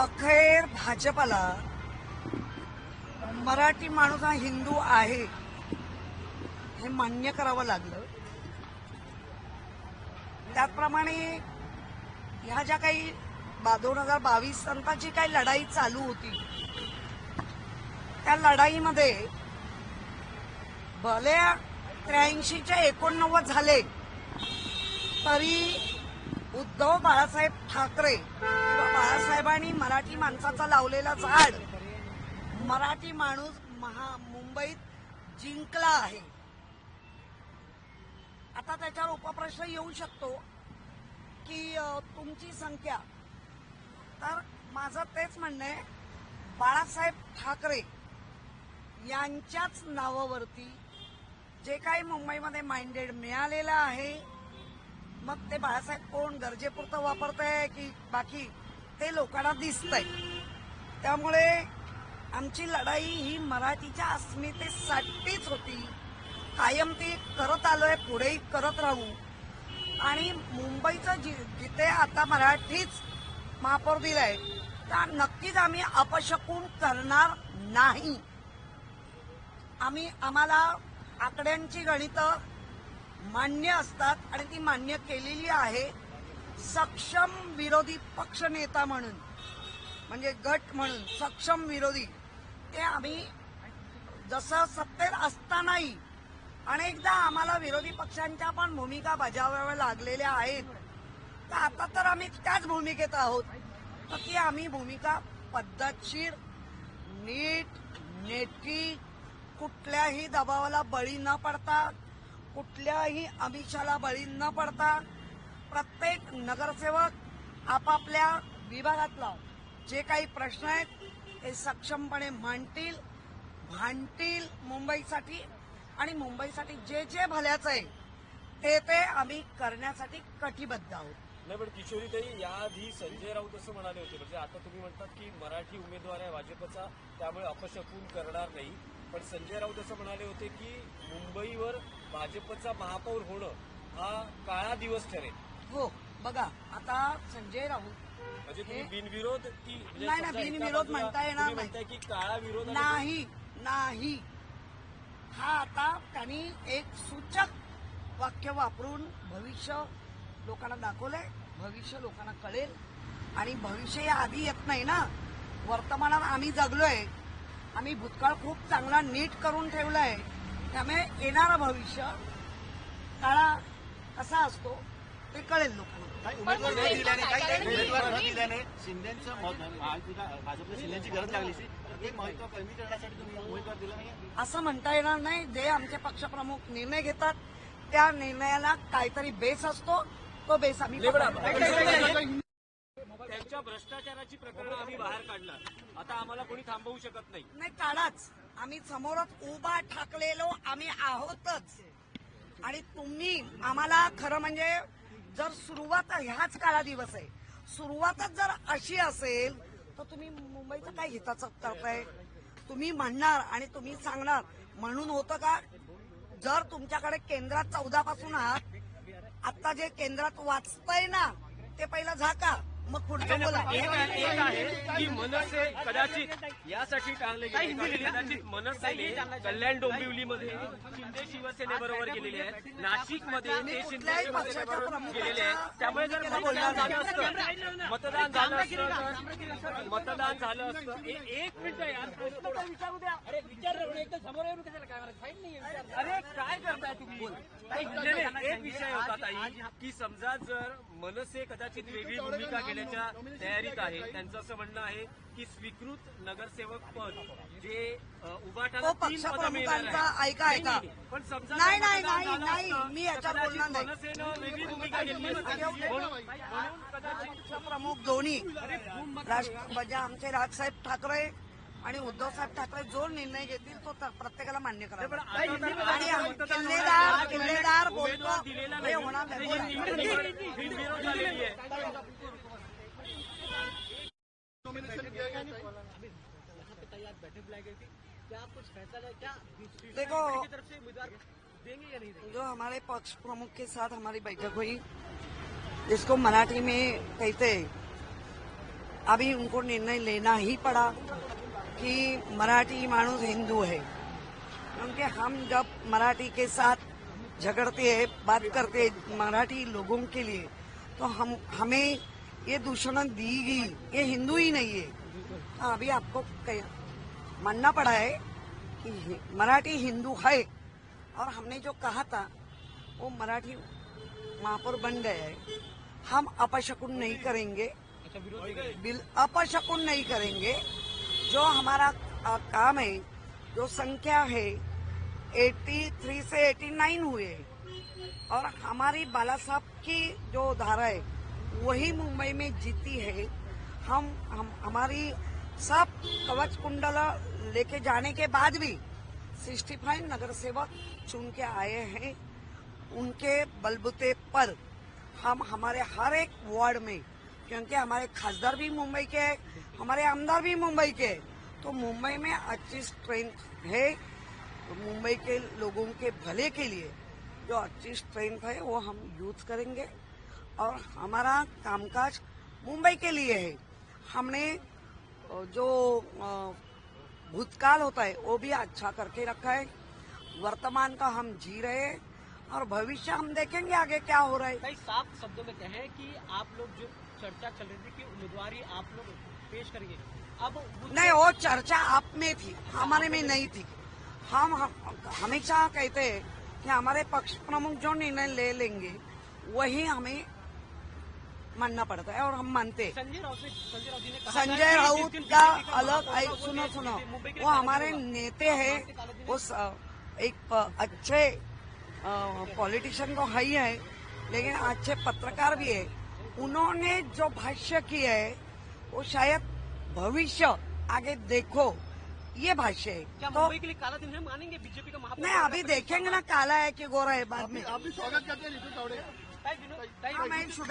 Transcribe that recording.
अखेर भाजपला मराठी माणूस हा हिंदू आहे हे मान्य करावं लागलं. त्याचप्रमाणे ह्या ज्या काही 2022 नंतरची काही लढाई चालू होती त्या लढाईमध्ये भले 83चे 89 झाले तरी उद्धव बाळासाहेब ठाकरे किंवा बाळासाहेबांनी मराठी माणसाचा लावलेला झाड मराठी माणूस मुंबईत जिंकला आहे. आता त्याच्यावर उपप्रश्न येऊ शकतो की तुमची संख्या, तर माझं तेच म्हणणं आहे बाळासाहेब ठाकरे यांच्याच नावावरती जे काही मुंबईमध्ये माइंडेड मिळालेलं आहे, मग ते बाळासाहेब कोण गरजेपुरतं वापरतंय की बाकी ते लोकांना दिसतंय. त्यामुळे आमची लढाई ही मराठीच्या अस्मितेसाठीच होती. कायम ती करत आलोय, पुढेही करत राहू. आणि मुंबईचं जिथे आता मराठीच महापौर दिलाय त्या नक्कीच आम्ही अपशकून करणार नाही. आम्हाला आकड्यांची गणितं मान्य असतात आणि ती मान्य केलेली आहे. सक्षम विरोधी पक्ष नेता म्हणून, म्हणजे गट म्हणून सक्षम विरोधी, ते आम्ही जसं सत्तेत असतानाही अनेकदा आम्हाला विरोधी पक्षांच्या पण भूमिका बजावाव्या लागलेल्या आहेत. तर आता तर आम्ही त्याच भूमिकेत आहोत. तर ती आम्ही भूमिका पद्धतशीर, नीट, नेटकी, कुठल्याही दबावाला बळी न पडता, कुठल्याही आमिषाला बळी न पडता प्रत्येक नगरसेवक आपापल्या विभागातला जे काही प्रश्न आहेत ते सक्षमपणे मांडतील, भांडतील मुंबईसाठी. आणि मुंबईसाठी जे जे भल्याचं आहे ते आम्ही करण्यासाठी कटिबद्ध आहोत. नाही, पण किशोरीताई याआधी संजय राऊत असं म्हणाले होते, म्हणजे आता तुम्ही म्हणतात की मराठी उमेदवार आहे भाजपचा त्यामुळे अपशकून करणार नाही, पण संजय राऊत असं म्हणाले होते की मुंबईवर भाजपचा महापौर होणं हा काळा दिवस ठरेल. हो, बघा आता संजय राऊत म्हणजे तुम्ही बिनविरोध की नाही, बिनविरोध म्हणता येणार नाही. म्हणताय की काळा विरोध नाही. हा आता त्यांनी एक सूचक वाक्य वापरून भविष्य लोकांना दाखवलंय. भविष्य लोकांना कळेल आणि भविष्य या आधी येत नाही ना. वर्तमानात आम्ही जगलोय, आम्ही भूतकाळ खूप चांगला नीट करून ठेवलाय. त्यामुळे येणारं भविष्य काळा कसा असतो ते कळेल लोकांना. उमेदवार न दिल्याने शिंदेचं भाजपला शिंदेची गरज लागली, हे महत्व कमी करण्यासाठी तुम्ही उमेदवार दिला नाही असं म्हणता येणार नाही. जे आमचे पक्षप्रमुख निर्णय घेतात त्या निर्णयाला काहीतरी बेस असतो, तो बेस आम्ही त्यांच्या भ्रष्टाचाराची प्रकरणं आम्ही बाहेर काढणार. आता आम्हाला कोणी थांबवू शकत नाही. काढाच. आम्ही समोरच उभा ठाकलेलो आम्ही आहोतच. आणि तुम्ही आम्हाला खरं म्हणजे जर सुरुवात ह्याच काळा दिवस आहे, सुरुवातच जर अशी असेल तर तुम्ही मुंबईचं काय हिताचं करताय? तुम्ही म्हणणार आणि तुम्ही सांगणार म्हणून होतं का? जर तुमच्याकडे केंद्रात 14 पासून आहात, आता जे केंद्रात वाचतंय ना ते पहिलं झाका, मग पुढचं बोला. एक आहे की मनसे कदाचित यासाठी टाळले गेले, कदाचित मनसेने कल्याण डोंबिवलीमध्ये शिंदे शिवसेनेबरोबर गेलेले आहेत, नाशिकमध्ये ते शिंदे शिवसेनेबरोबर गेलेले आहेत. त्यामुळे जर मतदान झालं असतं, मतदान झालं असतं. एक मिनिट यार, प्रश्न तर विचारू द्या. अरे विचार एकदम समोर येऊन कशाला काय म्हणत? फाईट नाही. अरे काय करताय तुम्ही? एक विषय होता ताई की समजा जर मनसे कदाचित वेगळी भूमिका घेण्याच्या तयारीत आहे, त्यांचं असं म्हणणं आहे की स्वीकृत नगरसेवक पद जे उभाटाला 3 पदं मिळणार ऐका. पण समजा नाही, मी याच्यात बोलणार नाही. मनसेनं वेगळी भूमिका घेतली म्हणून कदाचित प्रमुख दोन्ही म्हणजे आमचे राजसाहेब ठाकरे आणि उद्धवसाहेब ठाकरे जो निर्णय घेतील तो प्रत्येकाला मान्य करावा. आणि किल्लेदार बोलतो हे होणार नाही. देखो, जो हमारे पक्ष प्रमुख के साथ हमारी बैठक हुई, जिसको मराठी में कहते अभी उनको निर्णय लेना ही पड़ा कि मराठी माणूस हिंदू है, क्योंकि हम जब मराठी के साथ झगड़ते हैं, बात करते हैं मराठी लोगों के लिए, तो हमें ये दूषण दी गई, ये हिंदू ही नहीं है। तो अभी आपको मानना पड़ा है कि मराठी हिंदू है, और हमने जो कहा था वो मराठी महापौर बन गया है। हम अपशकुन नहीं करेंगे, अपशकुन नहीं करेंगे। जो हमारा काम है, जो संख्या है 83 से 89 हुए, और हमारी बाला साहब की जो धारा है वही मुंबई में जीती है। हमारी सब कवच कुंडल लेके जाने के बाद भी 65 नगर सेवक चुन के आए हैं। उनके बलबूते पर हम हमारे हर एक वार्ड में, क्योंकि हमारे खासदार भी मुंबई के हैं, हमारे आमदार भी मुंबई के हैं, तो मुंबई में अच्छी स्ट्रेंथ है। तो मुंबई के लोगों के भले के लिए जो अच्छी स्ट्रेंथ है वो हम यूज करेंगे, और हमारा कामकाज मुंबई के लिए है। हमने जो भूतकाल होता है वो भी अच्छा करके रखा है, वर्तमान का हम जी रहे हैं, और भविष्य हम देखेंगे आगे क्या हो रहा है। कई साफ शब्दों में कहें कि आप लोग जो चर्चा चल रही थी कि उम्मीदवारी आप लोग पेश करेंगे, अब नहीं, वो चर्चा आप में थी, हमारे में नहीं थी। हम हमेशा कहते हैं कि हमारे पक्ष प्रमुख जो निर्णय ले लेंगे वही हमें मानना पड़ता है, और हम मानते हैं। संजय राउत जी ने कहा संजय राउत का अलग, सुनो, वो हमारे नेते हैं, वो एक अच्छे पॉलिटिशियन तो है ही है, लेकिन अच्छे पत्रकार भी है। उन्होंने जो भाष्य किया है वो शायद भविष्य आगे देखो ये भाष्य है। क्या तो मुंबई के लिए काला दिन है, मानेंगे बीजेपी का महापौर? नहीं, अभी देखेंगे ना काला है कि गोरा है बाद में। स्वागत करते हैं नितीन तावडे। ताई विनोद- ताई हाँ, मैं शुभ